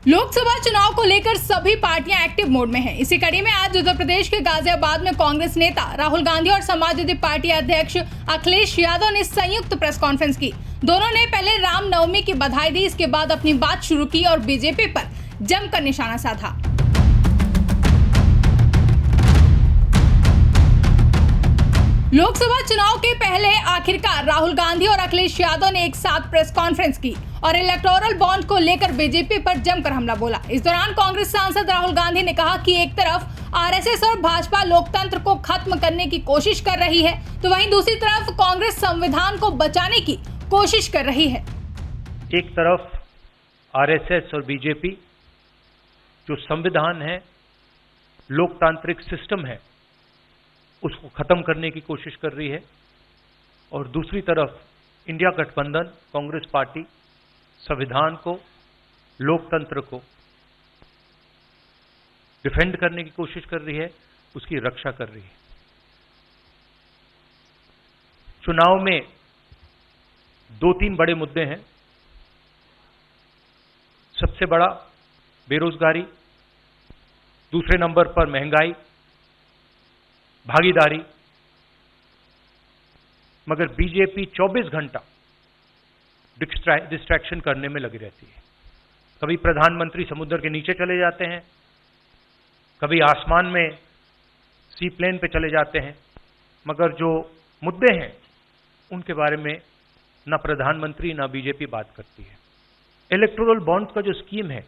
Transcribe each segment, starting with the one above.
लोकसभा चुनाव को लेकर सभी पार्टियां एक्टिव मोड में हैं। इसी कड़ी में आज उत्तर प्रदेश के गाजियाबाद में कांग्रेस नेता राहुल गांधी और समाजवादी पार्टी अध्यक्ष अखिलेश यादव ने संयुक्त प्रेस कॉन्फ्रेंस की। दोनों ने पहले रामनवमी की बधाई दी, इसके बाद अपनी बात शुरू की और बीजेपी पर जमकर निशाना साधा। लोकसभा चुनाव के पहले आखिरकार राहुल गांधी और अखिलेश यादव ने एक साथ प्रेस कॉन्फ्रेंस की और इलेक्टोरल बॉन्ड को लेकर बीजेपी पर जमकर हमला बोला। इस दौरान कांग्रेस सांसद राहुल गांधी ने कहा कि एक तरफ आरएसएस और भाजपा लोकतंत्र को खत्म करने की कोशिश कर रही है, तो वहीं दूसरी तरफ कांग्रेस संविधान को बचाने की कोशिश कर रही है। एक तरफ आरएसएस और बीजेपी जो संविधान है, लोकतांत्रिक सिस्टम है, उसको खत्म करने की कोशिश कर रही है, और दूसरी तरफ इंडिया गठबंधन कांग्रेस पार्टी संविधान को, लोकतंत्र को डिफेंड करने की कोशिश कर रही है, उसकी रक्षा कर रही है। चुनाव में दो तीन बड़े मुद्दे हैं। सबसे बड़ा बेरोजगारी, दूसरे नंबर पर महंगाई, भागीदारी। मगर बीजेपी 24 घंटा डिस्ट्रैक्शन करने में लगी रहती है। कभी प्रधानमंत्री समुद्र के नीचे चले जाते हैं, कभी आसमान में सी प्लेन पे चले जाते हैं, मगर जो मुद्दे हैं उनके बारे में ना प्रधानमंत्री ना बीजेपी बात करती है। इलेक्टोरल बॉन्ड का जो स्कीम है,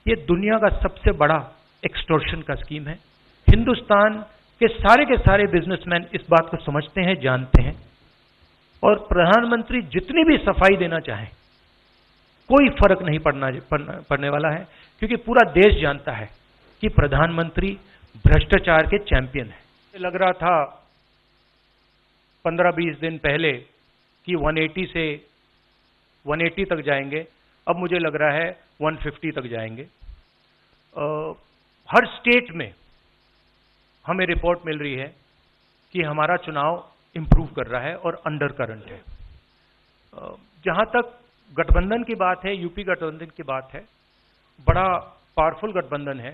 ये दुनिया का सबसे बड़ा एक्सटॉर्शन का स्कीम है। हिंदुस्तान के सारे बिजनेसमैन इस बात को समझते हैं, जानते हैं, और प्रधानमंत्री जितनी भी सफाई देना चाहें कोई फर्क नहीं पड़ने वाला है, क्योंकि पूरा देश जानता है कि प्रधानमंत्री भ्रष्टाचार के चैंपियन है। लग रहा था 15-20 दिन पहले कि 180 से 180 तक जाएंगे, अब मुझे लग रहा है 150 तक जाएंगे। हर स्टेट में हमें रिपोर्ट मिल रही है कि हमारा चुनाव इंप्रूव कर रहा है और अंडर करंट है। जहां तक गठबंधन की बात है, यूपी गठबंधन की बात है, बड़ा पावरफुल गठबंधन है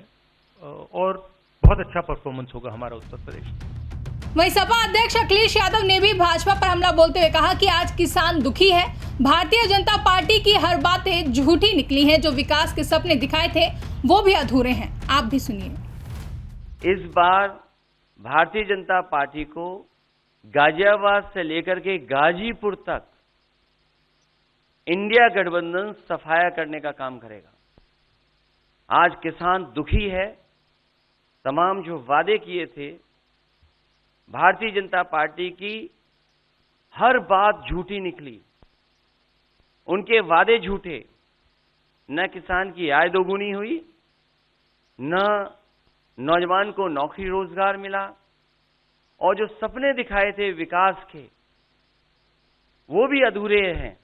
और बहुत अच्छा परफॉर्मेंस होगा हमारा उत्तर प्रदेश में। वहीं सपा अध्यक्ष अखिलेश यादव ने भी भाजपा पर हमला बोलते हुए कहा कि आज किसान दुखी है। भारतीय जनता पार्टी की हर बातें झूठी निकली हैं, जो विकास के सपने दिखाए थे वो भी अधूरे हैं। आप भी सुनिए। इस बार भारतीय जनता पार्टी को गाजियाबाद से लेकर के गाजीपुर तक इंडिया गठबंधन सफाया करने का काम करेगा। आज किसान दुखी है। तमाम जो वादे किए थे, भारतीय जनता पार्टी की हर बात झूठी निकली। उनके वादे झूठे। न किसान की आय दोगुनी हुई, न नौजवान को नौकरी रोजगार मिला, और जो सपने दिखाए थे विकास के वो भी अधूरे हैं।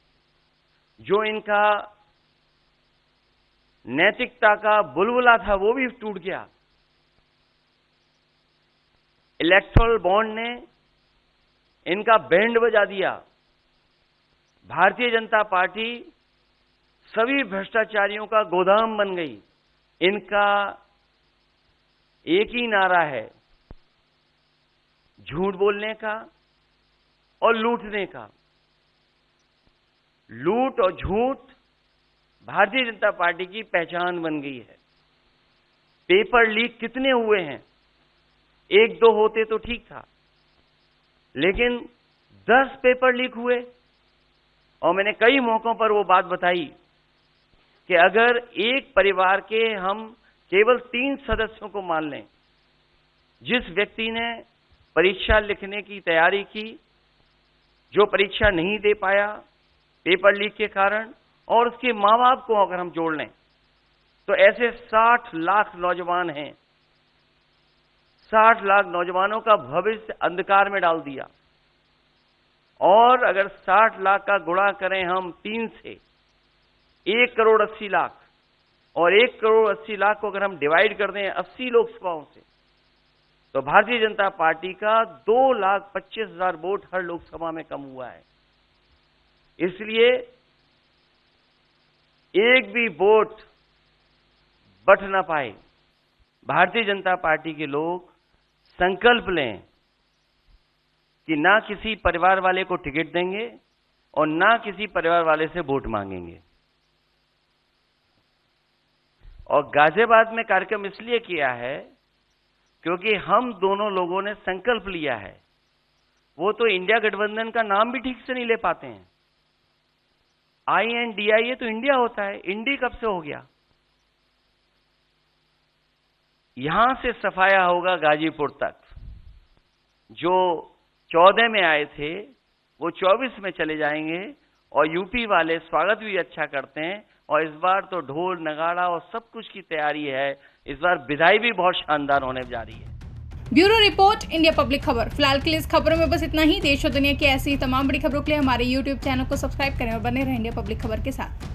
जो इनका नैतिकता का बुलबुला था वो भी टूट गया। इलेक्टोरल बॉन्ड ने इनका बैंड बजा दिया। भारतीय जनता पार्टी सभी भ्रष्टाचारियों का गोदाम बन गई। इनका एक ही नारा है, झूठ बोलने का और लूटने का। लूट और झूठ भारतीय जनता पार्टी की पहचान बन गई है। पेपर लीक कितने हुए हैं? 1-2 होते तो ठीक था, लेकिन 10 पेपर लीक हुए। और मैंने कई मौकों पर वो बात बताई कि अगर एक परिवार के हम केवल 3 सदस्यों को मान लें, जिस व्यक्ति ने परीक्षा लिखने की तैयारी की, जो परीक्षा नहीं दे पाया पेपर लीक के कारण, और उसके माँ बाप को अगर हम जोड़ लें, तो ऐसे 60 लाख नौजवान हैं। 60 लाख नौजवानों का भविष्य अंधकार में डाल दिया। और अगर 60 लाख का गुणा करें हम 3 से, 1 करोड़ 80 लाख, और 1 करोड़ 80 लाख को अगर हम डिवाइड कर दें 80 लोकसभाओं से, तो भारतीय जनता पार्टी का 2,25,000 वोट हर लोकसभा में कम हुआ है। इसलिए एक भी वोट बट ना पाए, भारतीय जनता पार्टी के लोग संकल्प लें कि ना किसी परिवार वाले को टिकट देंगे और ना किसी परिवार वाले से वोट मांगेंगे। और गाजियाबाद में कार्यक्रम इसलिए किया है क्योंकि हम दोनों लोगों ने संकल्प लिया है। वो तो इंडिया गठबंधन का नाम भी ठीक से नहीं ले पाते हैं। INDIA तो इंडिया होता है, इंडी कब से हो गया? यहां से सफाया होगा गाजीपुर तक। जो 14 में आए थे वो 24 में चले जाएंगे और यूपी वाले स्वागत भी अच्छा करते हैं। और इस बार तो ढोल नगाड़ा और सब कुछ की तैयारी है। इस बार विदाई भी बहुत शानदार होने जा रही है। ब्यूरो रिपोर्ट, इंडिया पब्लिक खबर। फिलहाल के लिए इस खबरों में बस इतना ही। देश और दुनिया की ऐसी तमाम बड़ी खबरों के लिए हमारे YouTube चैनल को सब्सक्राइब करें और बने रहें इंडिया पब्लिक खबर के साथ।